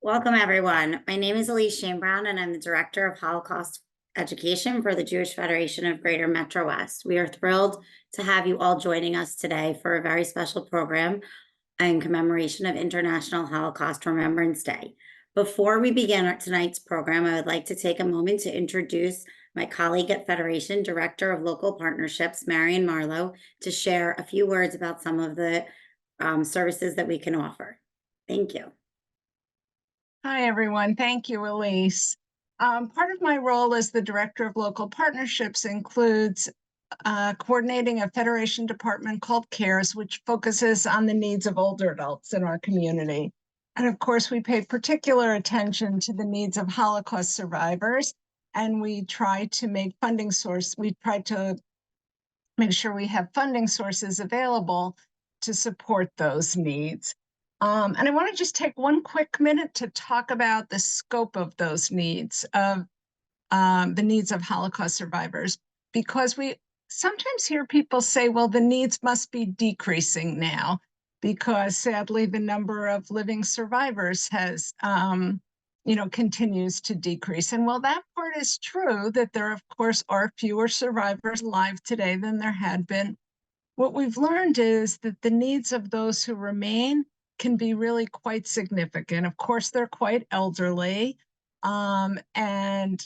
Welcome, everyone. My name is Elise Shane Brown, and I'm the Director of Holocaust Education for the Jewish Federation of Greater Metro West. We are thrilled to have you all joining us today for a very special program in commemoration of International Holocaust Remembrance Day. Before we begin tonight's program, I would like to take a moment to introduce my colleague at Federation, Director of Local Partnerships, Marion Marlowe, to share a few words about some of the services that we can offer. Thank you. Hi, everyone. Thank you, Elise. Part of my role as the Director of Local Partnerships includes coordinating a Federation department called CARES, which focuses on the needs of older adults in our community. And of course, we pay particular attention to the needs of Holocaust survivors, and we try to make sure we have funding sources available to support those needs. And I want to just take one quick minute to talk about the scope of those needs, of the needs of Holocaust survivors, because we sometimes hear people say, well, the needs must be decreasing now, because sadly, the number of living survivors has, continues to decrease. And while that part is true, that there, of course, are fewer survivors alive today than there had been, what we've learned is that the needs of those who remain can be really quite significant. Of course, they're quite elderly, and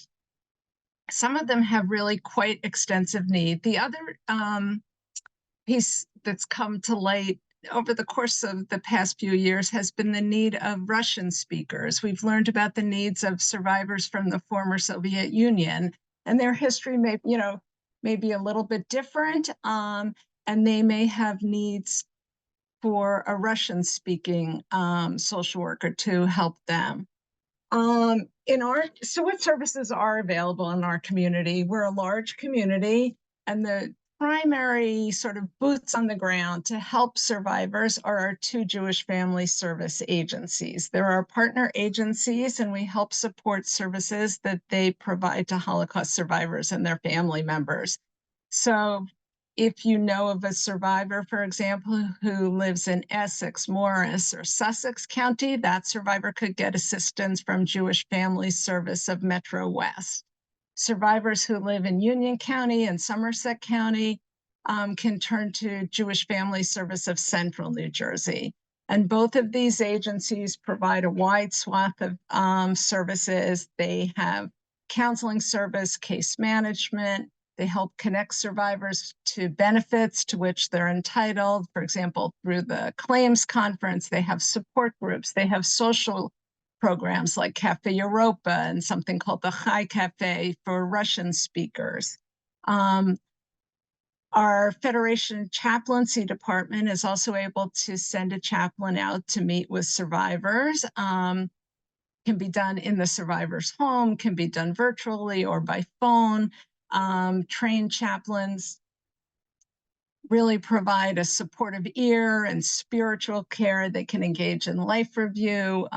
some of them have really quite extensive need. The other piece that's come to light over the course of the past few years has been the need of Russian speakers. We've learned about the needs of survivors from the former Soviet Union, and their history may be a little bit different, and they may have needs for a Russian-speaking social worker to help them. So what services are available in our community? We're a large community, and the primary sort of boots on the ground to help survivors are our two Jewish family service agencies. There are partner agencies, and we help support services that they provide to Holocaust survivors and their family members. So if you know of a survivor, for example, who lives in Essex, Morris, or Sussex County, that survivor could get assistance from Jewish Family Service of Metro West. Survivors who live in Union County and Somerset County can turn to Jewish Family Service of Central New Jersey. And both of these agencies provide a wide swath of services. They have counseling service, case management. They help connect survivors to benefits to which they're entitled. For example, through the claims conference, they have support groups. They have social programs like Cafe Europa and something called the Chai Cafe for Russian speakers. Our Federation chaplaincy department is also able to send a chaplain out to meet with survivors. Can be done in the survivor's home, can be done virtually or by phone. Trained chaplains really provide a supportive ear and spiritual care. They can engage in life review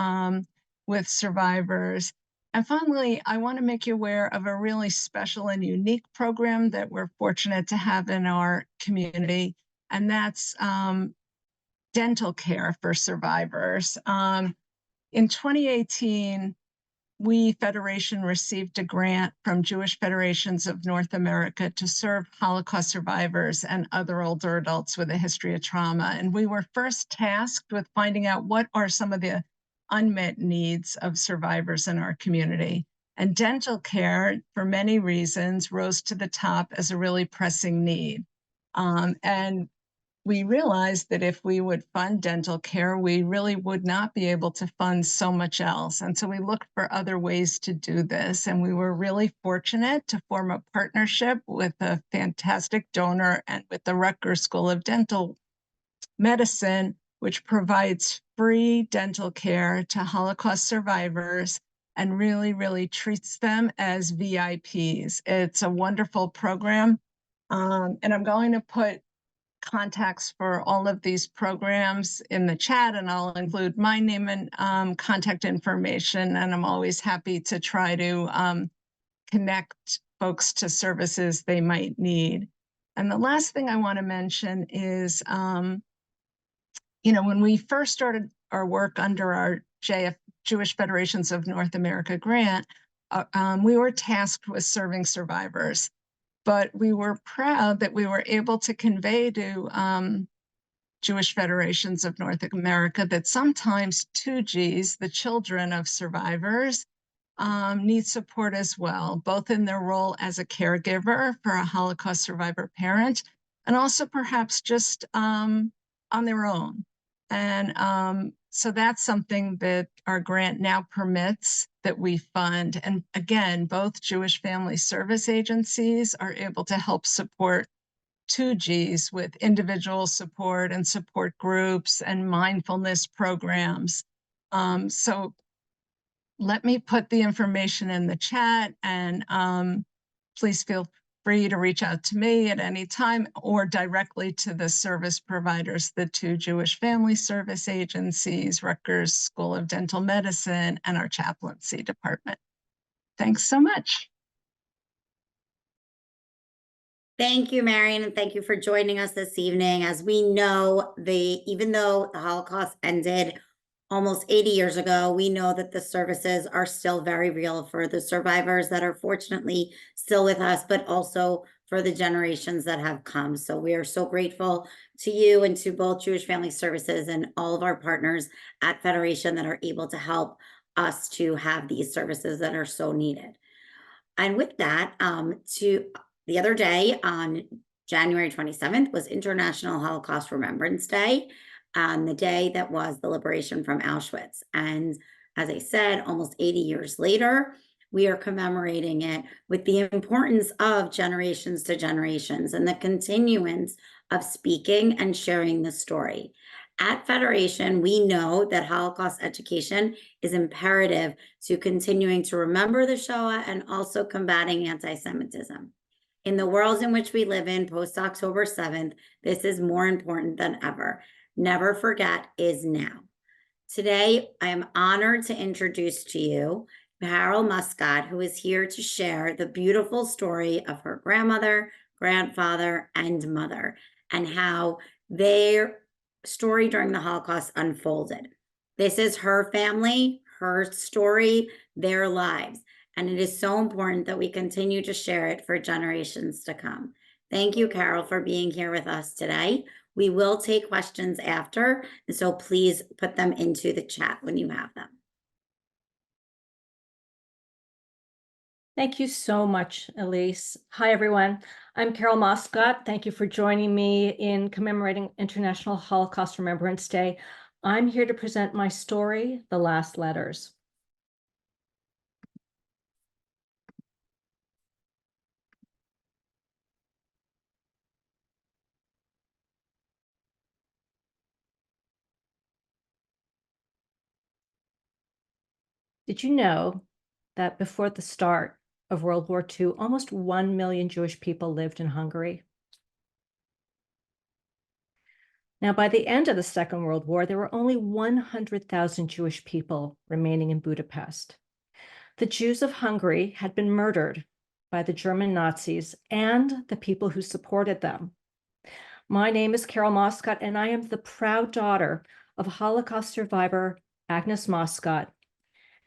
with survivors. And finally, I want to make you aware of a really special and unique program that we're fortunate to have in our community, and that's dental care for survivors. In 2018, we, Federation, received a grant from Jewish Federations of North America to serve Holocaust survivors and other older adults with a history of trauma. And we were first tasked with finding out what are some of the unmet needs of survivors in our community. And dental care, for many reasons, rose to the top as a really pressing need. And we realized that if we would fund dental care, we really would not be able to fund so much else. And so we looked for other ways to do this. And we were really fortunate to form a partnership with a fantastic donor and with the Rutgers School of Dental Medicine, which provides free dental care to Holocaust survivors and really, really treats them as VIPs. It's a wonderful program. And I'm going to put contacts for all of these programs in the chat, and I'll include my name and contact information. And I'm always happy to try to connect folks to services they might need. And the last thing I want to mention is, when we first started our work under our Jewish Federations of North America grant, we were tasked with serving survivors. But we were proud that we were able to convey to Jewish Federations of North America that sometimes 2Gs, the children of survivors, need support as well, both in their role as a caregiver for a Holocaust survivor parent, and also perhaps just on their own. And so that's something that our grant now permits that we fund. And again, both Jewish Family Service agencies are able to help support 2Gs with individual support and support groups and mindfulness programs. So let me put the information in the chat, and please feel free to reach out to me at any time or directly to the service providers, the 2 Jewish Family Service agencies, Rutgers School of Dental Medicine, and our chaplaincy department. Thanks so much. Thank you, Marion, and thank you for joining us this evening. As we know, even though the Holocaust ended almost 80 years ago, we know that the services are still very real for the survivors that are fortunately still with us, but also for the generations that have come. So we are so grateful to you and to both Jewish Family Services and all of our partners at Federation that are able to help us to have these services that are so needed. And with that, the other day on January 27th was International Holocaust Remembrance Day, the day that was the liberation from Auschwitz. And as I said, almost 80 years later, we are commemorating it with the importance of generations to generations and the continuance of speaking and sharing the story. At Federation, we know that Holocaust education is imperative to continuing to remember the Shoah and also combating anti-Semitism. In the world in which we live in post-October 7th, this is more important than ever. Never forget is now. Today, I am honored to introduce to you Carol Muscat, who is here to share the beautiful story of her grandmother, grandfather, and mother, and how their story during the Holocaust unfolded. This is her family, her story, their lives, and it is so important that we continue to share it for generations to come. Thank you, Carol, for being here with us today. We will take questions after, so please put them into the chat when you have them. Thank you so much, Elise. Hi, everyone. I'm Carol Muscat. Thank you for joining me in commemorating International Holocaust Remembrance Day. I'm here to present my story, The Last Letters. Did you know that before the start of World War II, almost 1 million Jewish people lived in Hungary? Now, by the end of the Second World War, there were only 100,000 Jewish people remaining in Budapest. The Jews of Hungary had been murdered by the German Nazis and the people who supported them. My name is Carol Muscat, and I am the proud daughter of Holocaust survivor Agnes Muscat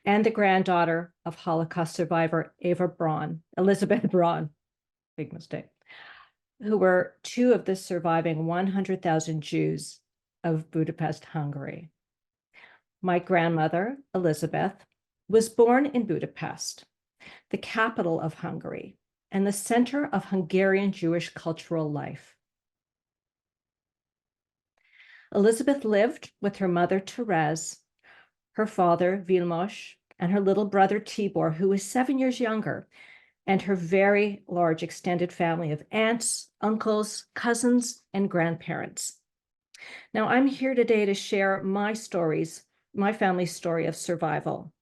and the granddaughter of Holocaust survivor Elizabeth Braun, big mistake, who were 2 of the surviving 100,000 Jews of Budapest, Hungary. My grandmother, Elizabeth, was born in Budapest, the capital of Hungary and the center of Hungarian Jewish cultural life. Elizabeth lived with her mother, Therese, her father, Vilmos, and her little brother, Tibor, who was 7 years younger, and her very large extended family of aunts, uncles, cousins, and grandparents. Now, I'm here today to share my family's story of survival,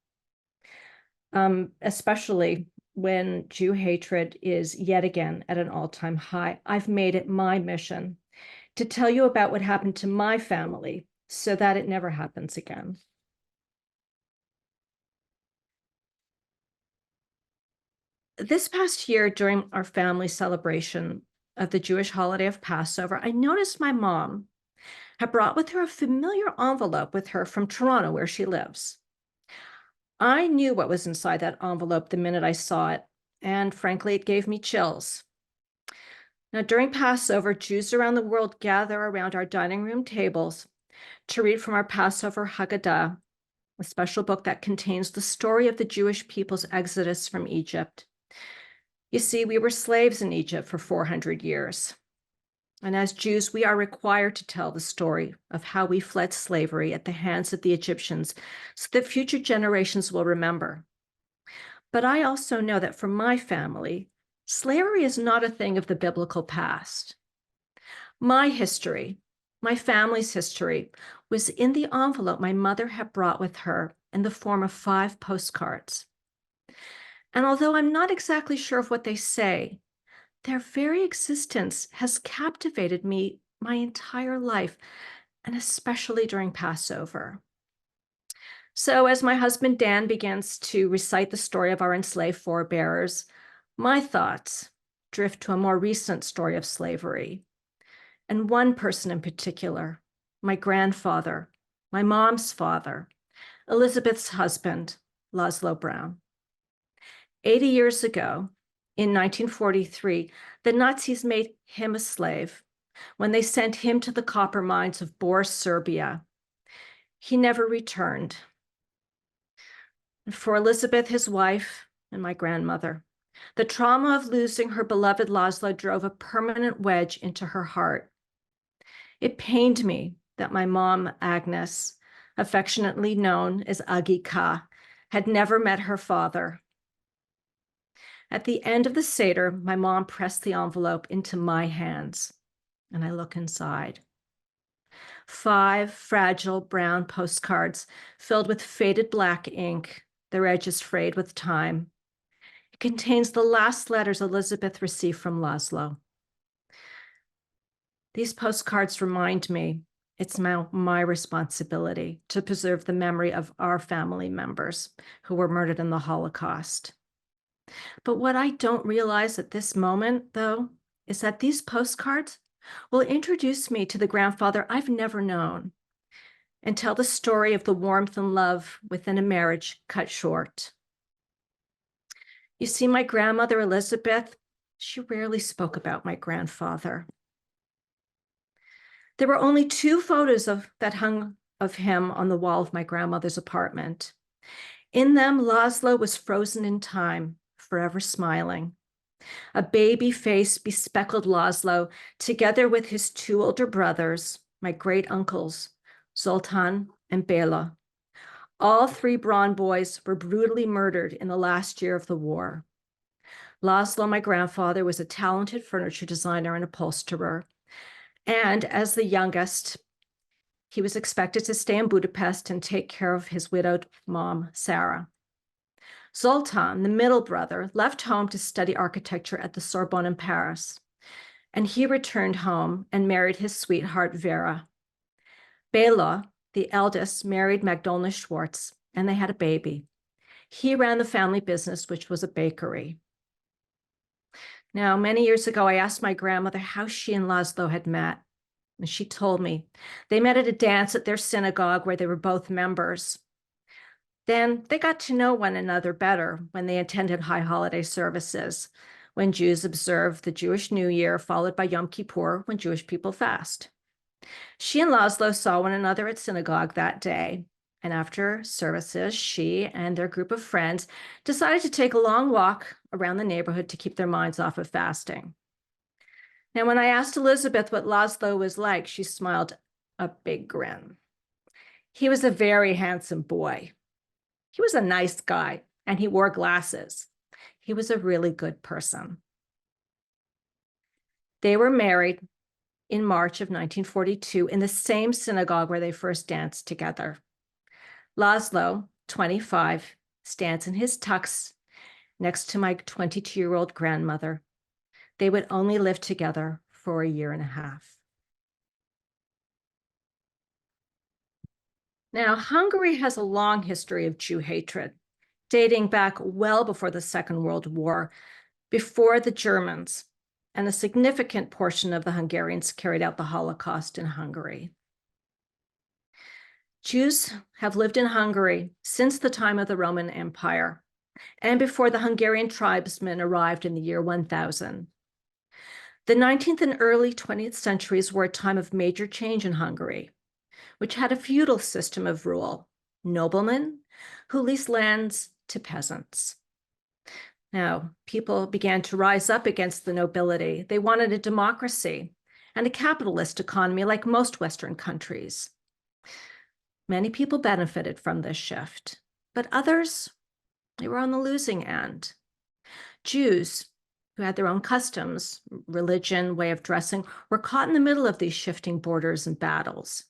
especially when Jew hatred is yet again at an all-time high. I've made it my mission to tell you about what happened to my family so that it never happens again. This past year, during our family celebration of the Jewish holiday of Passover, I noticed my mom had brought with her a familiar envelope with her from Toronto, where she lives. I knew what was inside that envelope the minute I saw it, and frankly, it gave me chills. Now, during Passover, Jews around the world gather around our dining room tables to read from our Passover Haggadah, a special book that contains the story of the Jewish people's exodus from Egypt. You see, we were slaves in Egypt for 400 years. And as Jews, we are required to tell the story of how we fled slavery at the hands of the Egyptians so that future generations will remember. But I also know that for my family, slavery is not a thing of the biblical past. My history, my family's history, was in the envelope my mother had brought with her in the form of 5 postcards. And although I'm not exactly sure of what they say, their very existence has captivated me my entire life, and especially during Passover. So as my husband Dan begins to recite the story of our enslaved forebears, my thoughts drift to a more recent story of slavery. And one person in particular, my grandfather, my mom's father, Elizabeth's husband, Laszlo Brown. 80 years ago, in 1943, the Nazis made him a slave when they sent him to the copper mines of Bor, Serbia. He never returned. And for Elizabeth, his wife, and my grandmother, the trauma of losing her beloved Laszlo drove a permanent wedge into her heart. It pained me that my mom, Agnes, affectionately known as Agi Ka, had never met her father. At the end of the Seder, my mom pressed the envelope into my hands, and I look inside. 5 fragile brown postcards filled with faded black ink, their edges frayed with time. It contains the last letters Elizabeth received from Laszlo. These postcards remind me it's now my responsibility to preserve the memory of our family members who were murdered in the Holocaust. But what I don't realize at this moment, though, is that these postcards will introduce me to the grandfather I've never known and tell the story of the warmth and love within a marriage cut short. You see, my grandmother, Elizabeth, she rarely spoke about my grandfather. There were only 2 photos that hung of him on the wall of my grandmother's apartment. In them, Laszlo was frozen in time, forever smiling. A baby face bespeckled Laszlo, together with his 2 older brothers, my great uncles, Zoltan and Bela. All 3 Braun boys were brutally murdered in the last year of the war. Laszlo, my grandfather, was a talented furniture designer and upholsterer. And as the youngest, he was expected to stay in Budapest and take care of his widowed mom, Sarah. Zoltan, the middle brother, left home to study architecture at the Sorbonne in Paris, and he returned home and married his sweetheart, Vera. Bela, the eldest, married Magdalena Schwartz, and they had a baby. He ran the family business, which was a bakery. Now, many years ago, I asked my grandmother how she and Laszlo had met, and she told me they met at a dance at their synagogue where they were both members. Then they got to know one another better when they attended high holiday services, when Jews observe the Jewish New Year, followed by Yom Kippur, when Jewish people fast. She and Laszlo saw one another at synagogue that day, and after services, she and their group of friends decided to take a long walk around the neighborhood to keep their minds off of fasting. Now, when I asked Elizabeth what Laszlo was like, she smiled a big grin. He was a very handsome boy. He was a nice guy, and he wore glasses. He was a really good person. They were married in March of 1942 in the same synagogue where they first danced together. Laszlo, 25, stands in his tux next to my 22-year-old grandmother. They would only live together for a year and a half. Now, Hungary has a long history of Jew hatred, dating back well before the Second World War, before the Germans, and a significant portion of the Hungarians carried out the Holocaust in Hungary. Jews have lived in Hungary since the time of the Roman Empire and before the Hungarian tribesmen arrived in the year 1000. The 19th and early 20th centuries were a time of major change in Hungary, which had a feudal system of rule, noblemen who leased lands to peasants. Now, people began to rise up against the nobility. They wanted a democracy and a capitalist economy like most Western countries. Many people benefited from this shift, but others, they were on the losing end. Jews, who had their own customs, religion, way of dressing, were caught in the middle of these shifting borders and battles.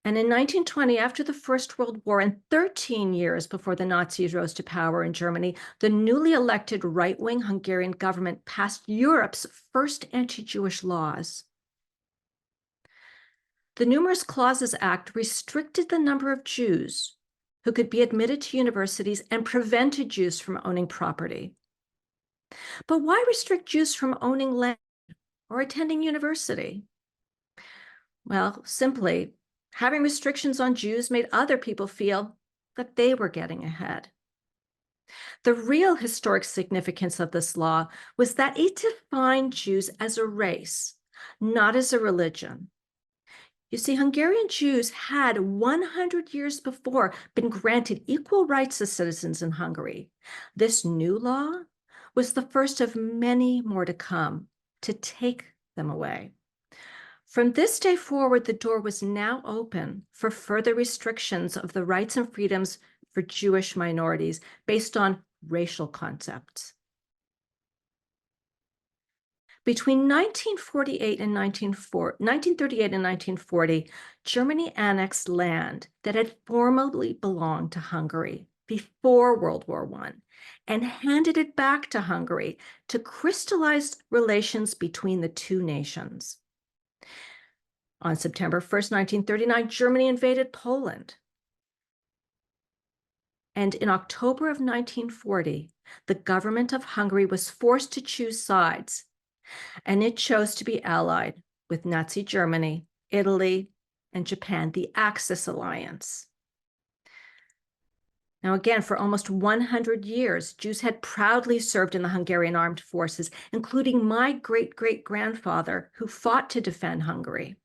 And in 1920, after the First World War and 13 years before the Nazis rose to power in Germany, the newly elected right-wing Hungarian government passed Europe's first anti-Jewish laws. The Numerous Clauses Act restricted the number of Jews who could be admitted to universities and prevented Jews from owning property. But why restrict Jews from owning land or attending university? Well, simply, having restrictions on Jews made other people feel that they were getting ahead. The real historic significance of this law was that it defined Jews as a race, not as a religion. You see, Hungarian Jews had 100 years before been granted equal rights as citizens in Hungary. This new law was the first of many more to come to take them away. From this day forward, the door was now open for further restrictions of the rights and freedoms for Jewish minorities based on racial concepts. Between 1938 and 1938 and 1940, Germany annexed land that had formerly belonged to Hungary before World War I and handed it back to Hungary to crystallize relations between the two nations. On September 1st, 1939, Germany invaded Poland. And in October of 1940, the government of Hungary was forced to choose sides, and it chose to be allied with Nazi Germany, Italy, and Japan, the Axis alliance. Now, again, for almost 100 years, Jews had proudly served in the Hungarian armed forces, including my great-great-grandfather, who fought to defend Hungary.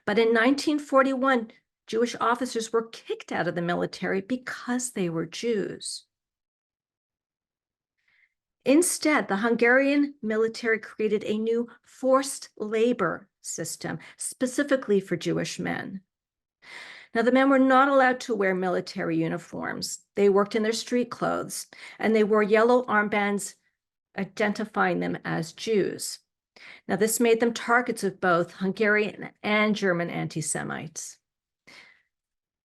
But in 1941, Jewish officers were kicked out of the military because they were Jews. Instead, the Hungarian military created a new forced labor system specifically for Jewish men. Now, the men were not allowed to wear military uniforms. They worked in their street clothes, and they wore yellow armbands identifying them as Jews. Now, this made them targets of both Hungarian and German anti-Semites.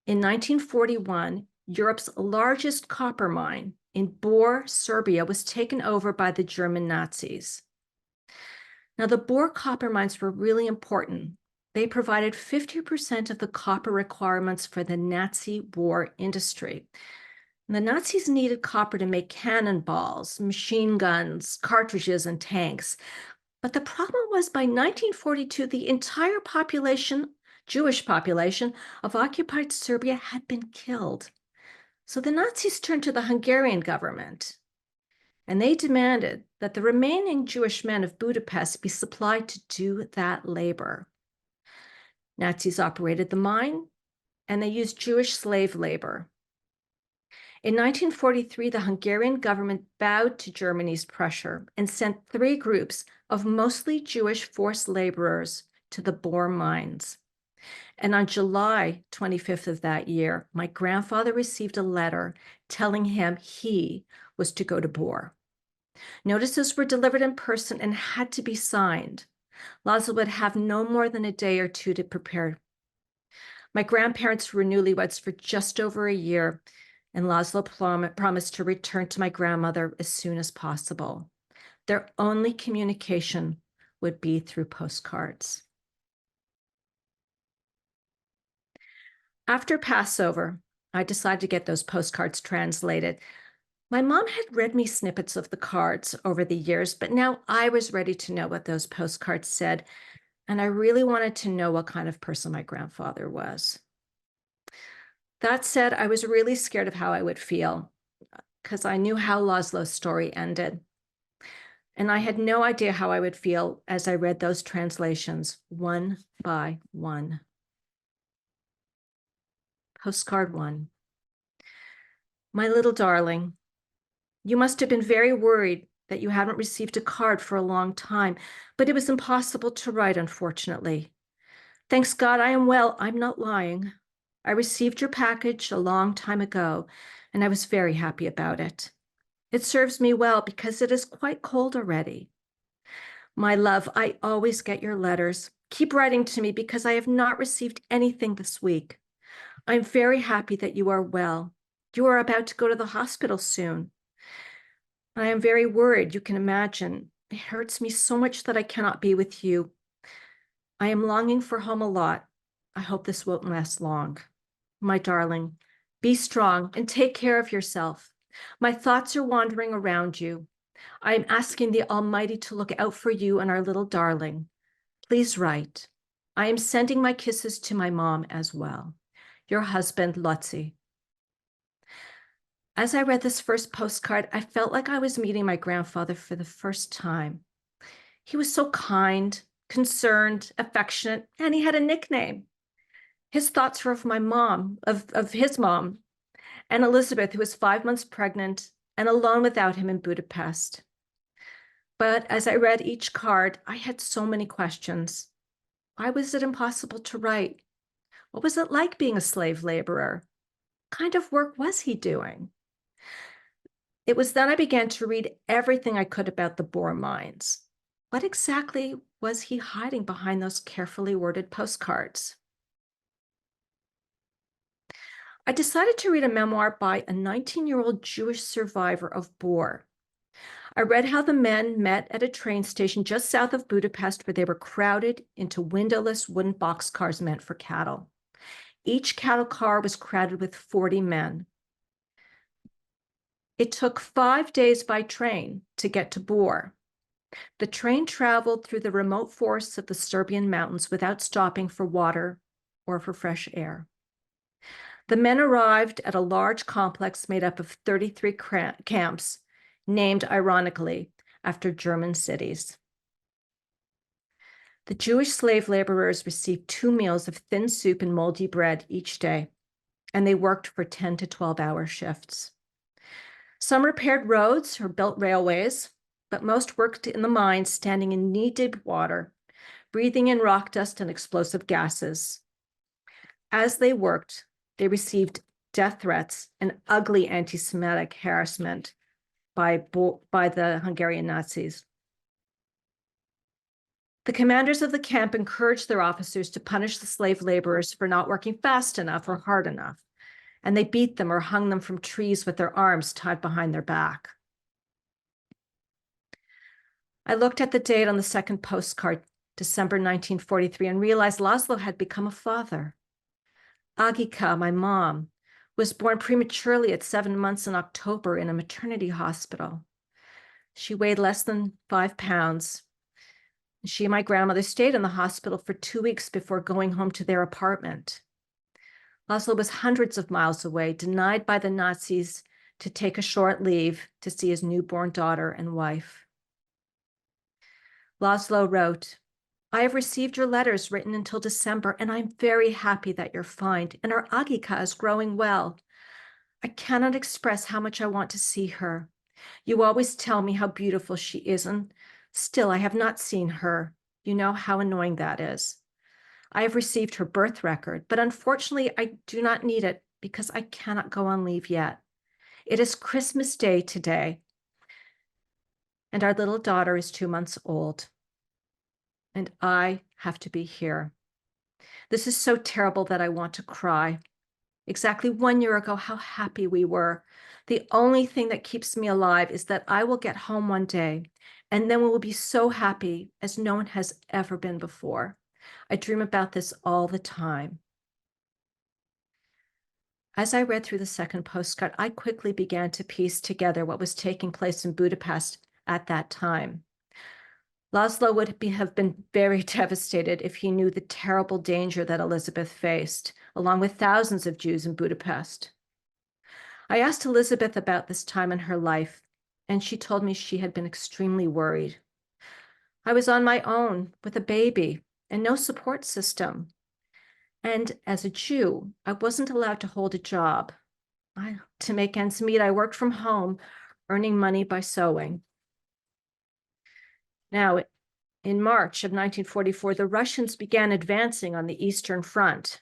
In 1941, Europe's largest copper mine in Bor, Serbia, was taken over by the German Nazis. Now, the Bor copper mines were really important. They provided 50% of the copper requirements for the Nazi war industry. And the Nazis needed copper to make cannonballs, machine guns, cartridges, and tanks. But the problem was by 1942, the entire population, Jewish population of occupied Serbia had been killed. So the Nazis turned to the Hungarian government, and they demanded that the remaining Jewish men of Budapest be supplied to do that labor. Nazis operated the mine, and they used Jewish slave labor. In 1943, the Hungarian government bowed to Germany's pressure and sent 3 groups of mostly Jewish forced laborers to the Bor mines. And on July 25th of that year, my grandfather received a letter telling him he was to go to Bor. Notices were delivered in person and had to be signed. Laszlo would have no more than a day or 2 to prepare. My grandparents were newlyweds for just over a year, and Laszlo promised to return to my grandmother as soon as possible. Their only communication would be through postcards. After Passover, I decided to get those postcards translated. My mom had read me snippets of the cards over the years, but now I was ready to know what those postcards said, and I really wanted to know what kind of person my grandfather was. That said, I was really scared of how I would feel because I knew how Laszlo's story ended. And I had no idea how I would feel as I read those translations one by one. Postcard 1. My little darling, you must have been very worried that you haven't received a card for a long time, but it was impossible to write, unfortunately. Thanks God I am well. I'm not lying. I received your package a long time ago, and I was very happy about it. It serves me well because it is quite cold already. My love, I always get your letters. Keep writing to me because I have not received anything this week. I'm very happy that you are well. You are about to go to the hospital soon. I am very worried, you can imagine. It hurts me so much that I cannot be with you. I am longing for home a lot. I hope this won't last long. My darling, be strong and take care of yourself. My thoughts are wandering around you. I am asking the Almighty to look out for you and our little darling. Please write. I am sending my kisses to my mom as well. Your husband, Lotzi. As I read this first postcard, I felt like I was meeting my grandfather for the first time. He was so kind, concerned, affectionate, and he had a nickname. His thoughts were of my mom, of his mom, and Elizabeth, who was 5 months pregnant and alone without him in Budapest. But as I read each card, I had so many questions. Why was it impossible to write? What was it like being a slave laborer? What kind of work was he doing? It was then I began to read everything I could about the Boer mines. What exactly was he hiding behind those carefully worded postcards? I decided to read a memoir by a 19-year-old Jewish survivor of Boer. I read how the men met at a train station just south of Budapest where they were crowded into windowless wooden boxcars meant for cattle. Each cattle car was crowded with 40 men. It took 5 days by train to get to Bor. The train traveled through the remote forests of the Serbian mountains without stopping for water or for fresh air. The men arrived at a large complex made up of 33 camps, named ironically after German cities. The Jewish slave laborers received 2 meals of thin soup and moldy bread each day, and they worked for 10 to 12-hour shifts. Some repaired roads or built railways, but most worked in the mines, standing in knee-deep water, breathing in rock dust and explosive gases. As they worked, they received death threats and ugly anti-Semitic harassment by the Hungarian Nazis. The commanders of the camp encouraged their officers to punish the slave laborers for not working fast enough or hard enough, and they beat them or hung them from trees with their arms tied behind their back. I looked at the date on the second postcard, December 1943, and realized Laszlo had become a father. Agika, my mom, was born prematurely at 7 months in October in a maternity hospital. She weighed less than 5 pounds. She and my grandmother stayed in the hospital for 2 weeks before going home to their apartment. Laszlo was hundreds of miles away, denied by the Nazis to take a short leave to see his newborn daughter and wife. Laszlo wrote, I have received your letters written until December, and I'm very happy that you're fine, and our Agika is growing well. I cannot express how much I want to see her. You always tell me how beautiful she is, and still I have not seen her. You know how annoying that is. I have received her birth record, but unfortunately I do not need it because I cannot go on leave yet. It is Christmas Day today, and our little daughter is 2 months old, and I have to be here. This is so terrible that I want to cry. Exactly 1 year ago, how happy we were. The only thing that keeps me alive is that I will get home one day, and then we will be so happy as no one has ever been before. I dream about this all the time. As I read through the second postcard, I quickly began to piece together what was taking place in Budapest at that time. Laszlo would have been very devastated if he knew the terrible danger that Elizabeth faced, along with thousands of Jews in Budapest. I asked Elizabeth about this time in her life, and she told me she had been extremely worried. I was on my own with a baby and no support system. And as a Jew, I wasn't allowed to hold a job. To make ends meet, I worked from home, earning money by sewing. Now, in March of 1944, the Russians began advancing on the Eastern Front,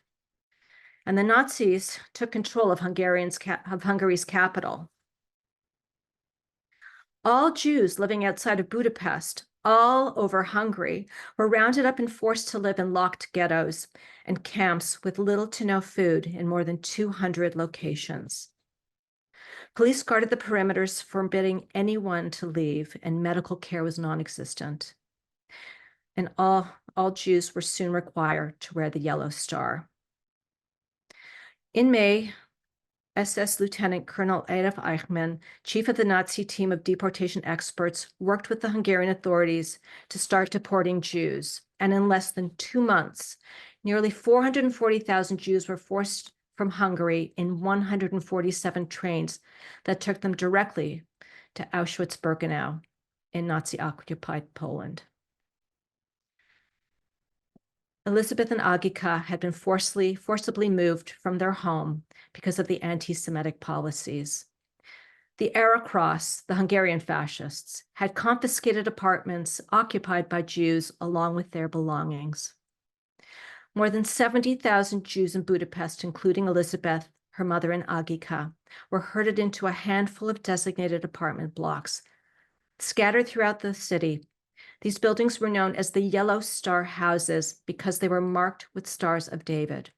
and the Nazis took control of Hungary's capital. All Jews living outside of Budapest, all over Hungary, were rounded up and forced to live in locked ghettos and camps with little to no food in more than 200 locations. Police guarded the perimeters, forbidding anyone to leave, and medical care was non-existent. And all Jews were soon required to wear the yellow star. In May, SS Lieutenant Colonel Adolf Eichmann, chief of the Nazi team of deportation experts, worked with the Hungarian authorities to start deporting Jews. And in less than 2 months, nearly 440,000 Jews were forced from Hungary in 147 trains that took them directly to Auschwitz-Birkenau in Nazi-occupied Poland. Elizabeth and Agika had been forcibly moved from their home because of the anti-Semitic policies. The Arrow Cross, the Hungarian fascists, had confiscated apartments occupied by Jews along with their belongings. More than 70,000 Jews in Budapest, including Elizabeth, her mother, and Agika, were herded into a handful of designated apartment blocks. Scattered throughout the city, these buildings were known as the Yellow Star houses because they were marked with stars of David.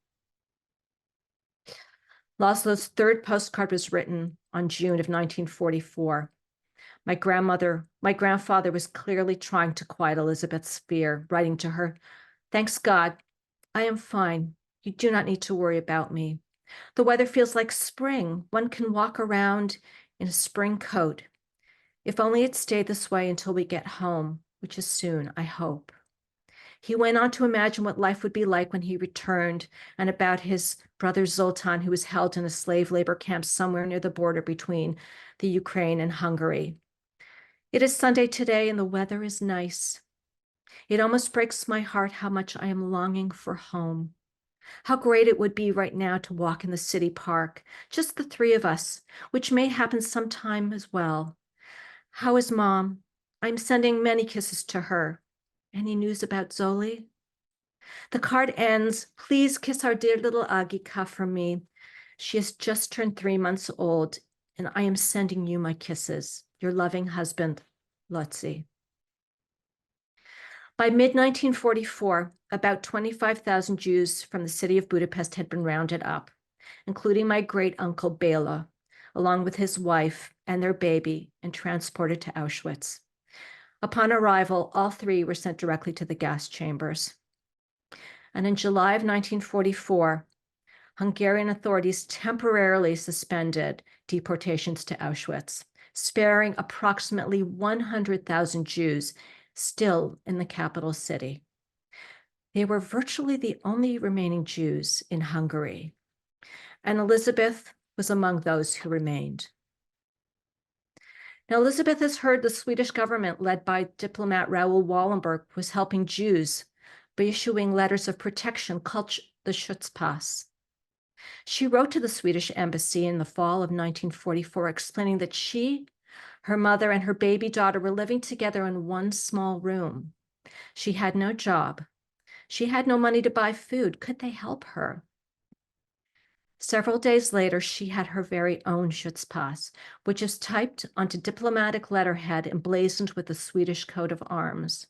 Laszlo's third postcard was written on June of 1944. My grandfather was clearly trying to quiet Elizabeth's fear, writing to her, "Thanks God, I am fine. You do not need to worry about me. The weather feels like spring. One can walk around in a spring coat. If only it stayed this way until we get home, which is soon, I hope." He went on to imagine what life would be like when he returned and about his brother Zoltan, who was held in a slave labor camp somewhere near the border between the Ukraine and Hungary. "It is Sunday today and the weather is nice. It almost breaks my heart how much I am longing for home. How great it would be right now to walk in the city park, just the three of us, which may happen sometime as well. How is Mom? I'm sending many kisses to her. Any news about Zoli?" The card ends, "Please kiss our dear little Agika from me. She has just turned 3 months old, and I am sending you my kisses. Your loving husband, Lotzi." By mid-1944, about 25,000 Jews from the city of Budapest had been rounded up, including my great-uncle Bela, along with his wife and their baby, and transported to Auschwitz. Upon arrival, all three were sent directly to the gas chambers. And in July of 1944, Hungarian authorities temporarily suspended deportations to Auschwitz, sparing approximately 100,000 Jews still in the capital city. They were virtually the only remaining Jews in Hungary, and Elizabeth was among those who remained. Now, Elizabeth has heard the Swedish government, led by diplomat Raoul Wallenberg, was helping Jews by issuing letters of protection called the Schutzpass. She wrote to the Swedish embassy in the fall of 1944, explaining that she, her mother, and her baby daughter were living together in one small room. She had no job. She had no money to buy food. Could they help her? Several days later, she had her very own Schutzpass, which is typed onto diplomatic letterhead emblazoned with the Swedish coat of arms.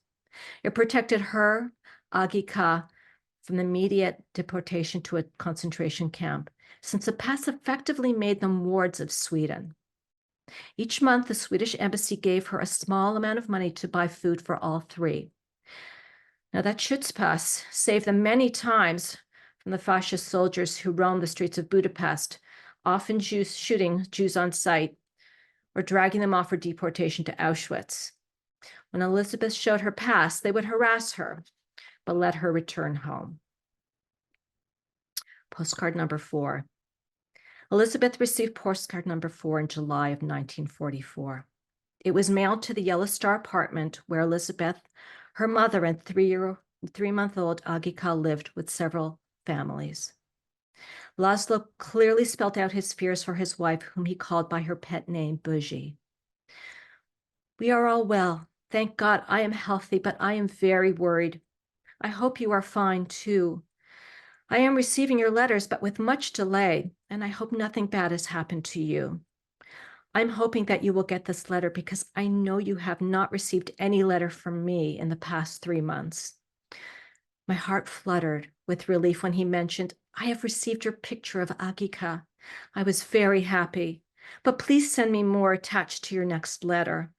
It protected her, Agika, from immediate deportation to a concentration camp, since the pass effectively made them wards of Sweden. Each month, the Swedish embassy gave her a small amount of money to buy food for all three. Now, that Schutzpass saved them many times from the fascist soldiers who roamed the streets of Budapest, often shooting Jews on sight or dragging them off for deportation to Auschwitz. When Elizabeth showed her pass, they would harass her, but let her return home. Postcard number 4. Elizabeth received postcard number 4 in July of 1944. It was mailed to the Yellow Star apartment where Elizabeth, her mother, and 3-month-old Agika lived with several families. Laszlo clearly spelled out his fears for his wife, whom he called by her pet name, Bougie. We are all well. Thank God I am healthy, but I am very worried. I hope you are fine too. I am receiving your letters, but with much delay, and I hope nothing bad has happened to you. I'm hoping that you will get this letter because I know you have not received any letter from me in the past 3 months. My heart fluttered with relief when he mentioned, I have received your picture of Agika. I was very happy, but please send me more attached to your next letter.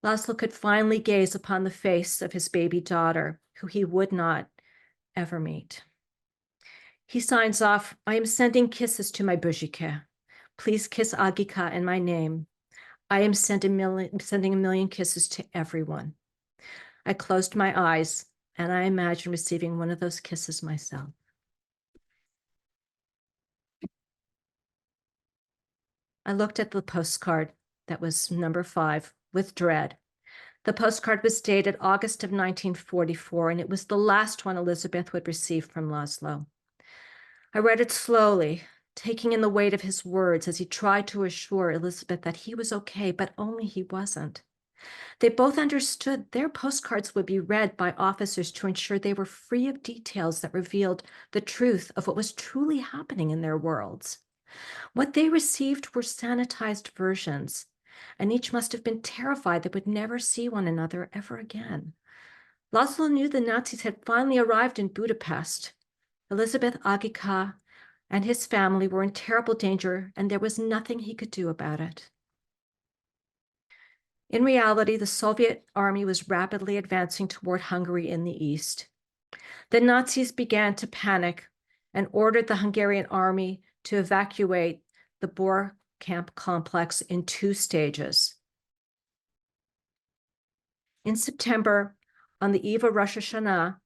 Laszlo could finally gaze upon the face of his baby daughter, who he would not ever meet. He signs off, I am sending kisses to my Bujike. Please kiss Agika in my name. I am sending a million kisses to everyone. I closed my eyes and I imagined receiving one of those kisses myself. I looked at the postcard that was number 5 with dread. The postcard was dated August of 1944, and it was the last one Elizabeth would receive from Laszlo. I read it slowly, taking in the weight of his words as he tried to assure Elizabeth that he was okay, but only he wasn't. They both understood their postcards would be read by officers to ensure they were free of details that revealed the truth of what was truly happening in their worlds. What they received were sanitized versions, and each must have been terrified they would never see one another ever again. Laszlo knew the Nazis had finally arrived in Budapest. Elizabeth, Agika, and his family were in terrible danger, and there was nothing he could do about it. In reality, the Soviet army was rapidly advancing toward Hungary in the east. The Nazis began to panic and ordered the Hungarian army to evacuate the Boer camp complex in 2 stages. In September, on the eve of Rosh Hashanah,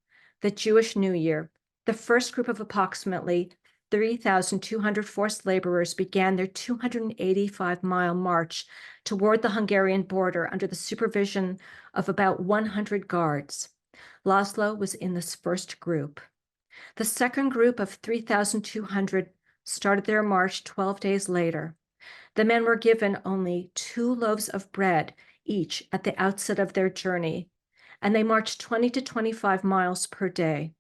the Jewish New Year, the first group of approximately 3,200 forced laborers began their 285-mile march toward the Hungarian border under the supervision of about 100 guards. Laszlo was in this first group. The second group of 3,200 started their march 12 days later. The men were given only 2 loaves of bread each at the outset of their journey, and they marched 20 to 25 miles per day.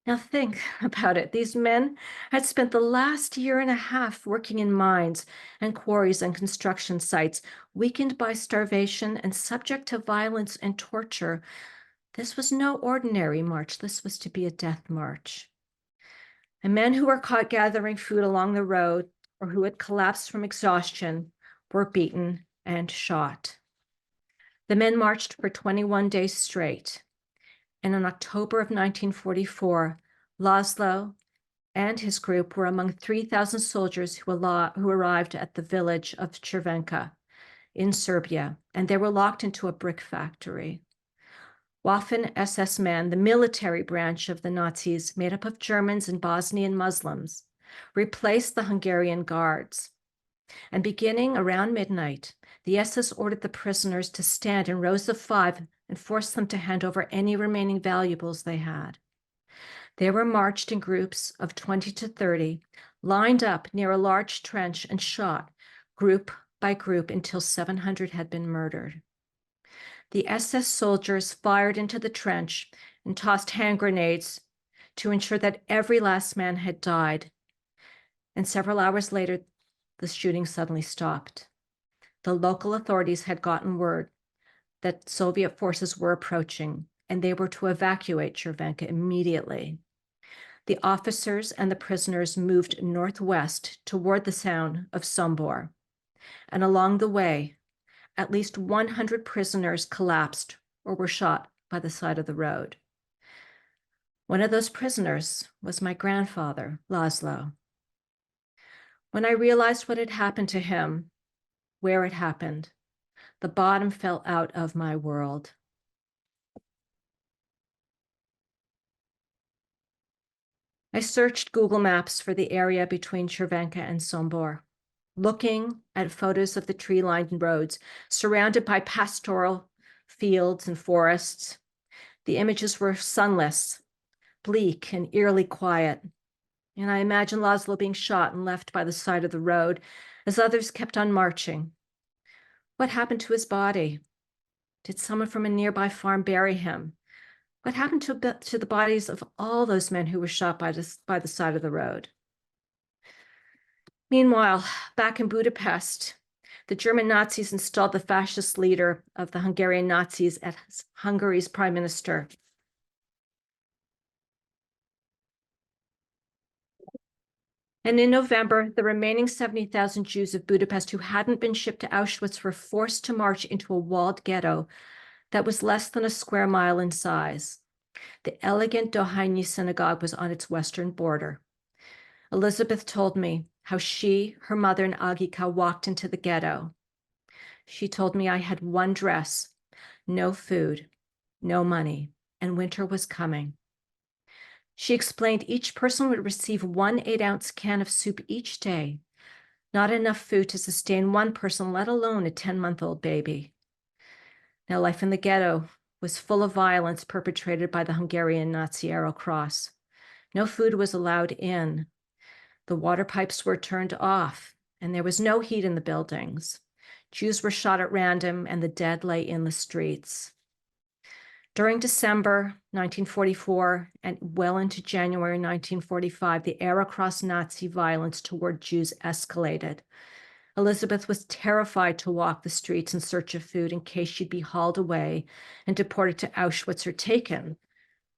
Now think about it. These men had spent the last year and a half working in mines and quarries and construction sites, weakened by starvation and subject to violence and torture. This was no ordinary march. This was to be a death march. And men who were caught gathering food along the road or who had collapsed from exhaustion were beaten and shot. The men marched for 21 days straight. And in October of 1944, Laszlo and his group were among 3,000 soldiers who arrived at the village of Cervenka in Serbia, and they were locked into a brick factory. Waffen-SS men, the military branch of the Nazis, made up of Germans and Bosnian Muslims, replaced the Hungarian guards. And beginning around midnight, the SS ordered the prisoners to stand in rows of 5 and forced them to hand over any remaining valuables they had. They were marched in groups of 20 to 30, lined up near a large trench and shot group by group until 700 had been murdered. The SS soldiers fired into the trench and tossed hand grenades to ensure that every last man had died. And several hours later, the shooting suddenly stopped. The local authorities had gotten word that Soviet forces were approaching, and they were to evacuate Cervenka immediately. The officers and the prisoners moved northwest toward the town of Sombor, and along the way, at least 100 prisoners collapsed or were shot by the side of the road. One of those prisoners was my grandfather, Laszlo. When I realized what had happened to him, where it happened, The bottom fell out of my world. I searched Google Maps for the area between Cervenka and Sombor, looking at photos of the tree-lined roads surrounded by pastoral fields and forests. The images were sunless, bleak, and eerily quiet. And I imagined Laszlo being shot and left by the side of the road as others kept on marching. What happened to his body? Did someone from a nearby farm bury him? What happened to the bodies of all those men who were shot by the side of the road? Meanwhile, back in Budapest, the German Nazis installed the fascist leader of the Hungarian Nazis as Hungary's prime minister. And in November, the remaining 70,000 Jews of Budapest who hadn't been shipped to Auschwitz were forced to march into a walled ghetto that was less than a square mile in size. The elegant Doheny synagogue was on its western border. Elizabeth told me how she, her mother, and Agika walked into the ghetto. She told me I had one dress, no food, no money, and winter was coming. She explained each person would receive 1 8-ounce can of soup each day, not enough food to sustain one person, let alone a 10-month-old baby. Now, life in the ghetto was full of violence perpetrated by the Hungarian Nazi Arrow Cross. No food was allowed in. The water pipes were turned off, and there was no heat in the buildings. Jews were shot at random, and the dead lay in the streets. During December 1944 and well into January 1945, the Arrow Cross Nazi violence toward Jews escalated. Elizabeth was terrified to walk the streets in search of food in case she'd be hauled away and deported to Auschwitz or taken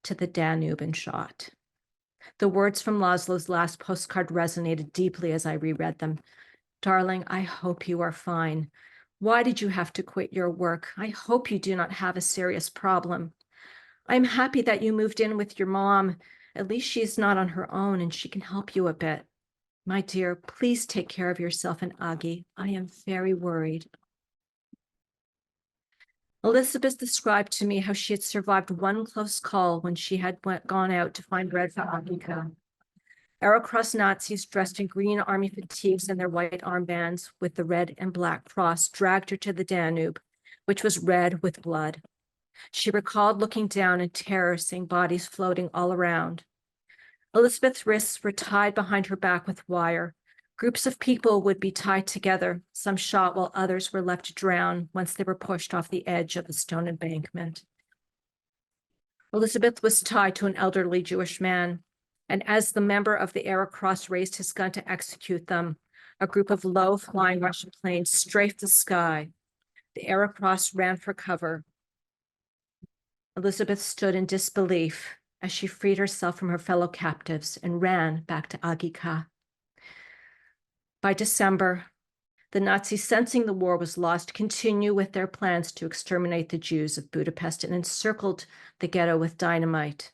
to the Danube and shot. The words from Laszlo's last postcard resonated deeply as I reread them. Darling, I hope you are fine. Why did you have to quit your work? I hope you do not have a serious problem. I'm happy that you moved in with your mom. At least she's not on her own and she can help you a bit. My dear, please take care of yourself and Agi. I am very worried. Elizabeth described to me how she had survived one close call when she had gone out to find bread for Agika. Arrow Cross Nazis dressed in green army fatigues and their white armbands with the red and black cross dragged her to the Danube, which was red with blood. She recalled looking down in terror, seeing bodies floating all around. Elizabeth's wrists were tied behind her back with wire. Groups of people would be tied together, some shot while others were left to drown once they were pushed off the edge of the stone embankment. Elizabeth was tied to an elderly Jewish man, and as the member of the Arrow Cross raised his gun to execute them, a group of low-flying Russian planes strafed the sky. The Arrow Cross ran for cover. Elizabeth stood in disbelief as she freed herself from her fellow captives and ran back to Agika. By December, the Nazis, sensing the war was lost, continued with their plans to exterminate the Jews of Budapest and encircled the ghetto with dynamite.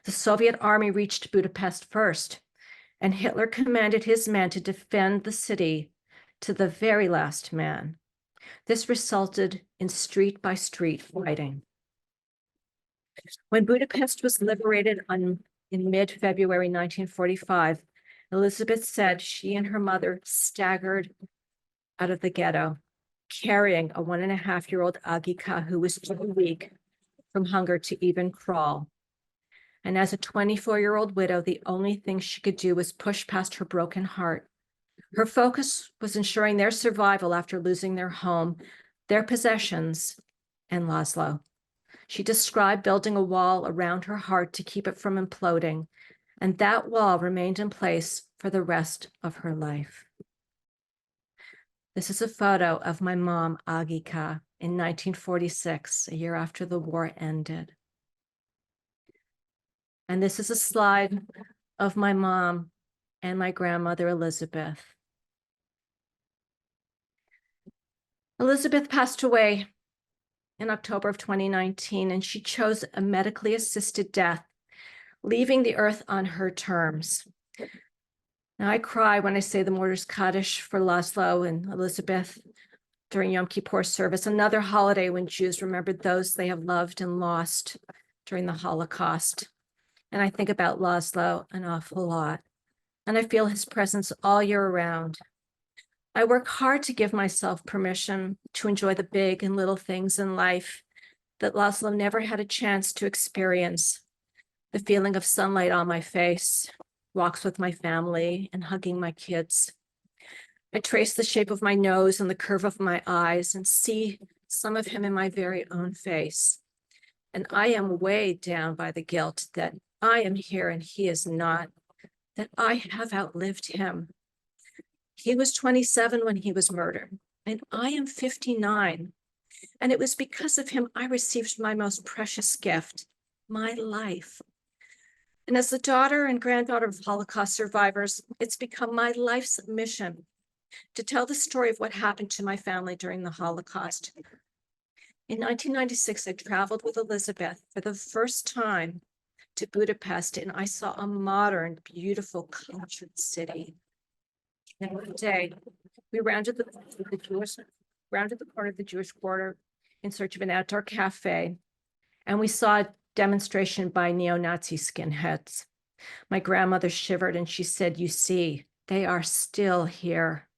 The Soviet army reached Budapest first, and Hitler commanded his men to defend the city to the very last man. This resulted in street-by-street fighting. When Budapest was liberated in mid-February 1945, Elizabeth said she and her mother staggered out of the ghetto, carrying a 1.5-year-old Agika who was too weak from hunger to even crawl. And as a 24-year-old widow, the only thing she could do was push past her broken heart. Her focus was ensuring their survival after losing their home, their possessions, and Laszlo. She described building a wall around her heart to keep it from imploding, and that wall remained in place for the rest of her life. This is a photo of my mom, Agika, in 1946, a year after the war ended. And this is a slide of my mom and my grandmother, Elizabeth. Elizabeth passed away in October of 2019, and she chose a medically assisted death, leaving the earth on her terms. Now, I cry when I say the Mortar's Kaddish for Laszlo and Elizabeth during Yom Kippur service, another holiday when Jews remembered those they have loved and lost during the Holocaust. And I think about Laszlo an awful lot, and I feel his presence all year round. I work hard to give myself permission to enjoy the big and little things in life that Laszlo never had a chance to experience. The feeling of sunlight on my face, walks with my family, and hugging my kids. I trace the shape of my nose and the curve of my eyes and see some of him in my very own face. And I am weighed down by the guilt that I am here and he is not, that I have outlived him. He was 27 when he was murdered, and I am 59. And it was because of him I received my most precious gift, my life. And as the daughter and granddaughter of Holocaust survivors, it's become my life's mission to tell the story of what happened to my family during the Holocaust. In 1996, I traveled with Elizabeth for the first time to Budapest, and I saw a modern, beautiful, cultured city. And one day, we rounded the corner of the Jewish quarter in search of an outdoor cafe, and we saw a demonstration by neo-Nazi skinheads. My grandmother shivered and she said, "You see, they are still here."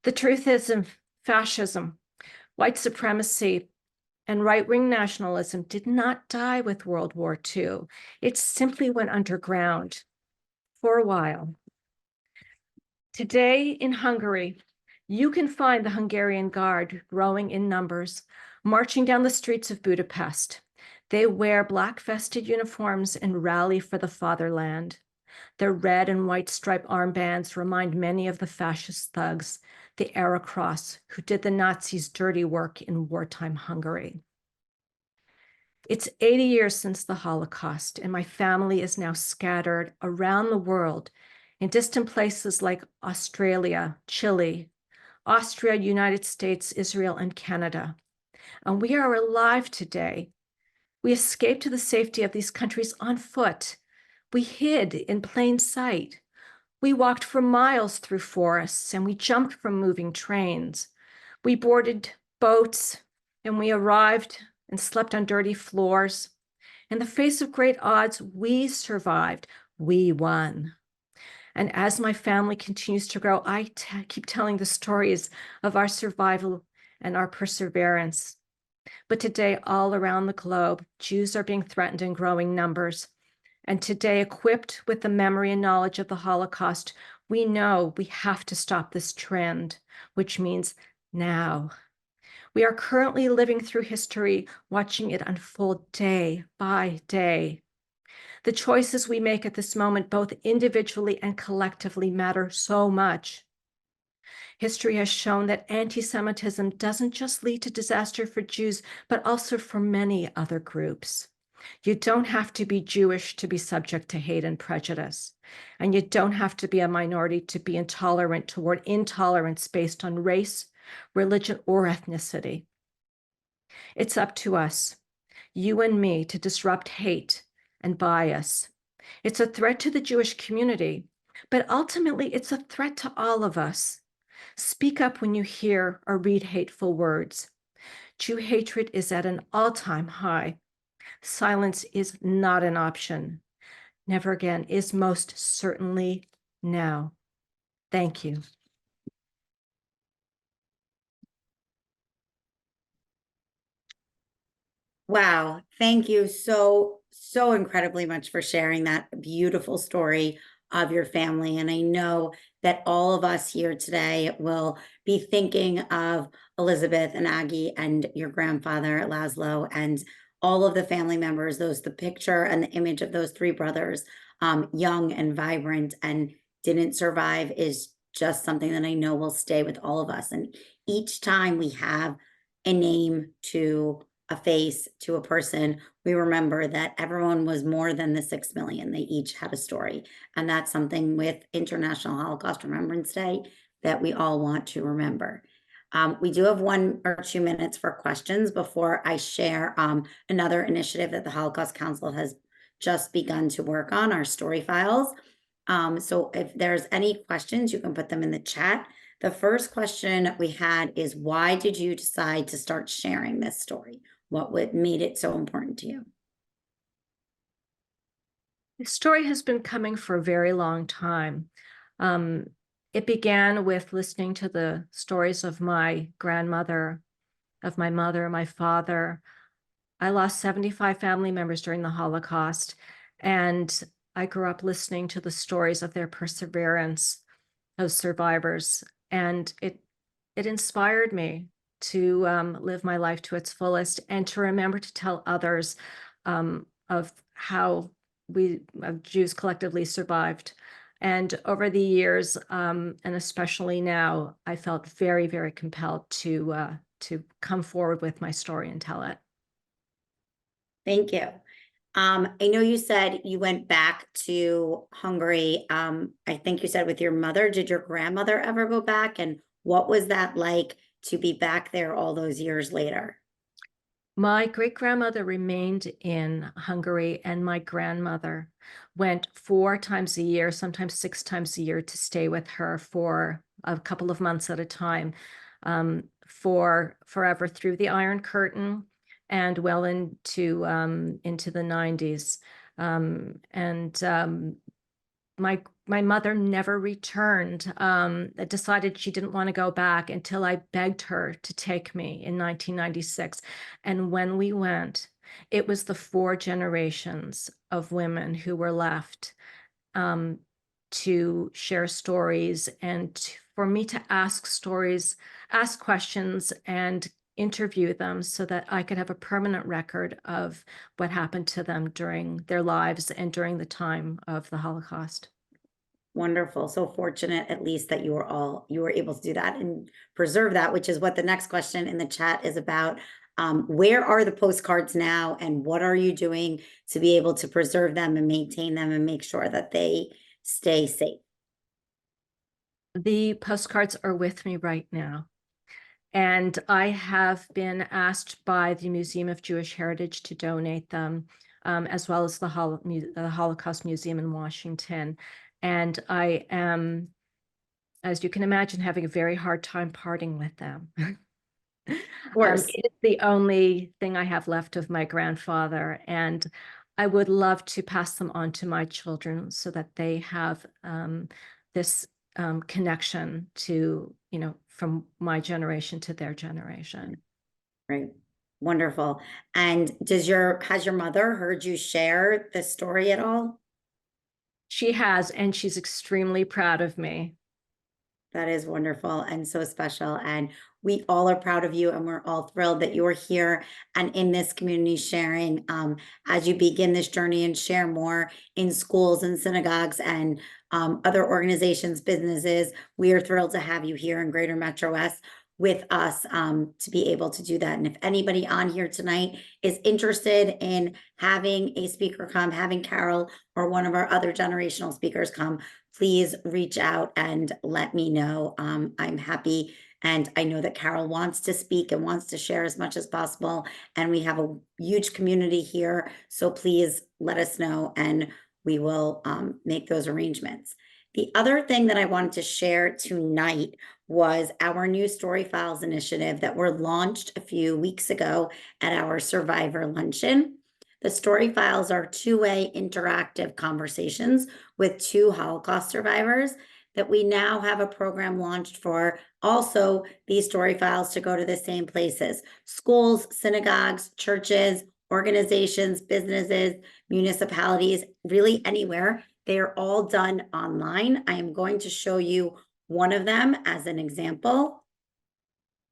The truth is, in fascism, white supremacy, and right-wing nationalism did not die with World War II. It simply went underground for a while. Today in Hungary, you can find the Hungarian Guard growing in numbers, marching down the streets of Budapest. They wear black vested uniforms and rally for the fatherland. Their red and white striped armbands remind many of the fascist thugs, the Arrow Cross, who did the Nazis' dirty work in wartime Hungary. It's 80 years since the Holocaust, and my family is now scattered around the world in distant places like Australia, Chile, Austria, United States, Israel, and Canada. And we are alive today. We escaped to the safety of these countries on foot. We hid in plain sight. We walked for miles through forests, and we jumped from moving trains. We boarded boats, and we arrived and slept on dirty floors. In the face of great odds, we survived. We won. And as my family continues to grow, I keep telling the stories of our survival and our perseverance. But today, all around the globe, Jews are being threatened in growing numbers. And today, equipped with the memory and knowledge of the Holocaust, we know we have to stop this trend, which means now. We are currently living through history, watching it unfold day by day. The choices we make at this moment, both individually and collectively, matter so much. History has shown that anti-Semitism doesn't just lead to disaster for Jews, but also for many other groups. You don't have to be Jewish to be subject to hate and prejudice. And you don't have to be a minority to be intolerant toward intolerance based on race, religion, or ethnicity. It's up to us, you and me, to disrupt hate and bias. It's a threat to the Jewish community, but ultimately it's a threat to all of us. Speak up when you hear or read hateful words. Jew hatred is at an all-time high. Silence is not an option. Never again is most certainly now. Thank you. Wow. Thank you so incredibly much for sharing that beautiful story of your family. And I know that all of us here today will be thinking of Elizabeth and Aggie and your grandfather, Laszlo, and all of the family members, the picture and the image of those three brothers, young and vibrant and didn't survive, is just something that I know will stay with all of us. And each time we have a name to a face to a person, we remember that everyone was more than the 6 million. They each had a story. And that's something with International Holocaust Remembrance Day that we all want to remember. We do have 1 or 2 minutes for questions before I share another initiative that the Holocaust Council has just begun to work on, our story files. So if there's any questions, you can put them in the chat. The first question we had is, why did you decide to start sharing this story? What made it so important to you? The story has been coming for a very long time. It began with listening to the stories of my grandmother, of my mother, my father. I lost 75 family members during the Holocaust, and I grew up listening to the stories of their perseverance, of survivors, and it inspired me to live my life to its fullest and to remember to tell others of how we Jews collectively survived. And over the years, and especially now, I felt very, very compelled to come forward with my story and tell it. Thank you. I know you said you went back to Hungary. I think you said with your mother. Did your grandmother ever go back? And what was that like to be back there all those years later? My great-grandmother remained in Hungary, and my grandmother went 4 times a year, sometimes 6 times a year, to stay with her for a couple of months at a time, for forever, through the Iron Curtain and well into the 90s. My mother never returned, decided she didn't want to go back until I begged her to take me in 1996. And when we went, it was the 4 generations of women who were left, to share stories and for me to ask stories, ask questions, and interview them so that I could have a permanent record of what happened to them during their lives and during the time of the Holocaust. Wonderful. So fortunate at least that you were able to do that and preserve that, which is what the next question in the chat is about. Where are the postcards now, and what are you doing to be able to preserve them and maintain them and make sure that they stay safe? The postcards are with me right now. And I have been asked by the Museum of Jewish Heritage to donate them, as well as the Holocaust Museum in Washington. And I am, as you can imagine, having a very hard time parting with them. Of course. It's the only thing I have left of my grandfather, and I would love to pass them on to my children so that they have this connection to, from my generation to their generation. Right. Wonderful. And has your mother heard you share this story at all? She has, and she's extremely proud of me. That is wonderful and so special. And we all are proud of you, and we're all thrilled that you're here and in this community sharing, as you begin this journey and share more in schools and synagogues and other organizations, businesses. We are thrilled to have you here in Greater Metro West with us, to be able to do that. And if anybody on here tonight is interested in having a speaker come, having Carol or one of our other generational speakers come, please reach out and let me know. I'm happy, and I know that Carol wants to speak and wants to share as much as possible. And we have a huge community here, so please let us know, and we will make those arrangements. The other thing that I wanted to share tonight was our new Story Files initiative that were launched a few weeks ago at our Survivor Luncheon. The Story Files are 2-way interactive conversations with 2 Holocaust survivors that we now have a program launched for also these Story Files to go to the same places: schools, synagogues, churches, organizations, businesses, municipalities, really anywhere. They are all done online. I am going to show you one of them as an example.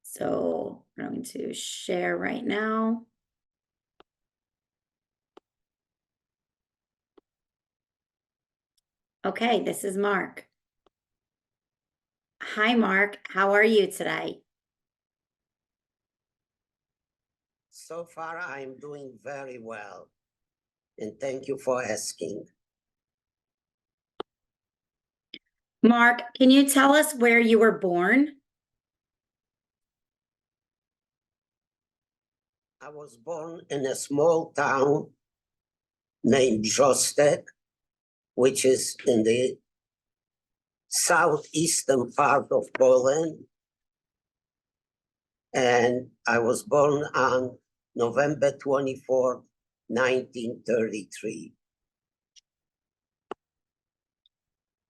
So I'm going to share right now. Okay, this is Mark. Hi, Mark. How are you today? So far, I'm doing very well, and thank you for asking. Mark, can you tell us where you were born? I was born in a small town named Jostek, which is in the southeastern part of Poland. And I was born on November 24th, 1933.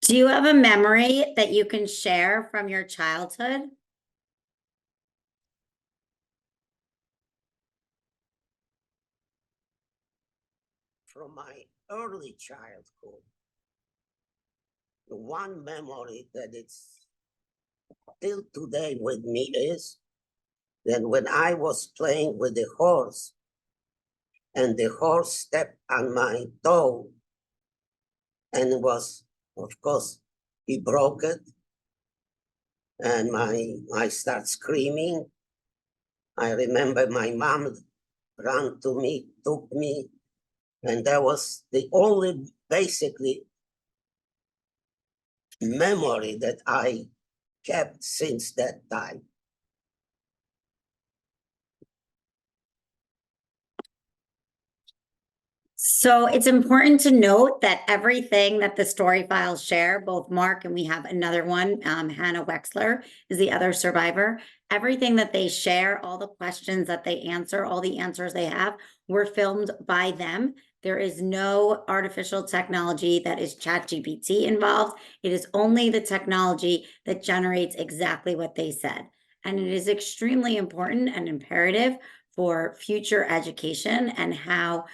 Do you have a memory that you can share from your childhood? From my early childhood, the one memory that it's still today with me is that when I was playing with the horse and the horse stepped on my toe and was, of course, he broke it and I start screaming. I remember my mom ran to me, took me, and that was the only basically memory that I kept since that time. So it's important to note that everything that the story files share, both Mark and we have another one, Hannah Wexler is the other survivor. Everything that they share, all the questions that they answer, all the answers they have were filmed by them. There is no artificial technology that is ChatGPT involved. It is only the technology that generates exactly what they said. And it is extremely important and imperative for future education and how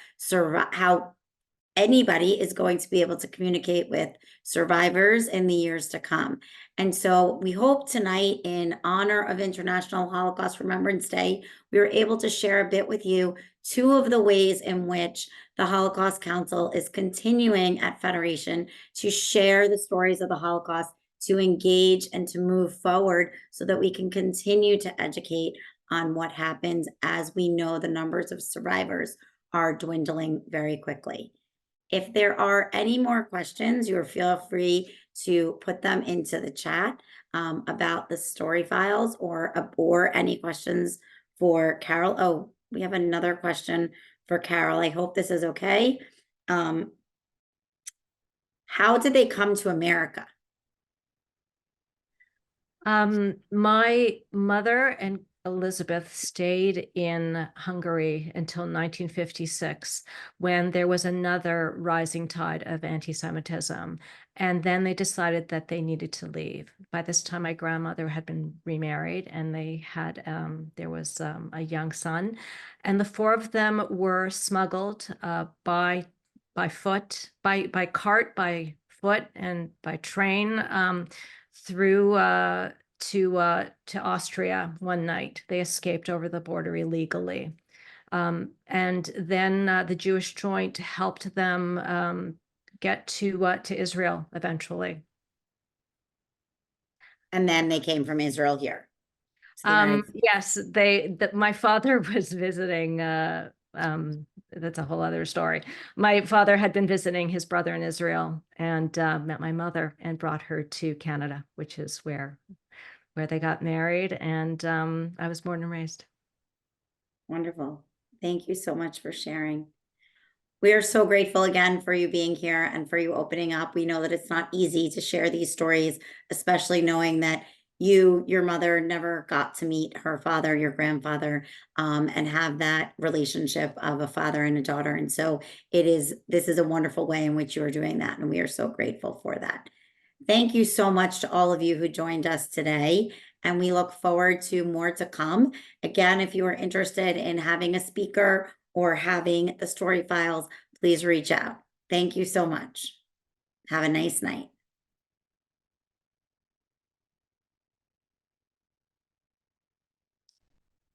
anybody is going to be able to communicate with survivors in the years to come. And so we hope tonight, in honor of International Holocaust Remembrance Day, we were able to share a bit with you two of the ways in which the Holocaust Council is continuing at Federation to share the stories of the Holocaust, to engage and to move forward so that we can continue to educate on what happens, as we know the numbers of survivors are dwindling very quickly. If there are any more questions, you feel free to put them into the chat about the story files or any questions for Carol. Oh, we have another question for Carol. I hope this is okay. How did they come to America? My mother and Elizabeth stayed in Hungary until 1956, when there was another rising tide of anti-Semitism. And then they decided that they needed to leave. By this time, my grandmother had been remarried, and they had there was a young son, and the four of them were smuggled by foot, by cart, by foot, and by train through to Austria one night. They escaped over the border illegally. And then the Jewish Joint helped them get to Israel eventually. And then they came from Israel here. Yes, my father was visiting, that's a whole other story. My father had been visiting his brother in Israel and met my mother and brought her to Canada, which is where they got married, and I was born and raised. Wonderful. Thank you so much for sharing. We are so grateful again for you being here and for you opening up. We know that it's not easy to share these stories, especially knowing that your mother never got to meet her father, your grandfather, and have that relationship of a father and a daughter. And so this is a wonderful way in which you are doing that. And we are so grateful for that. Thank you so much to all of you who joined us today. And we look forward to more to come. Again, if you are interested in having a speaker or having the story files, please reach out. Thank you so much. Have a nice night.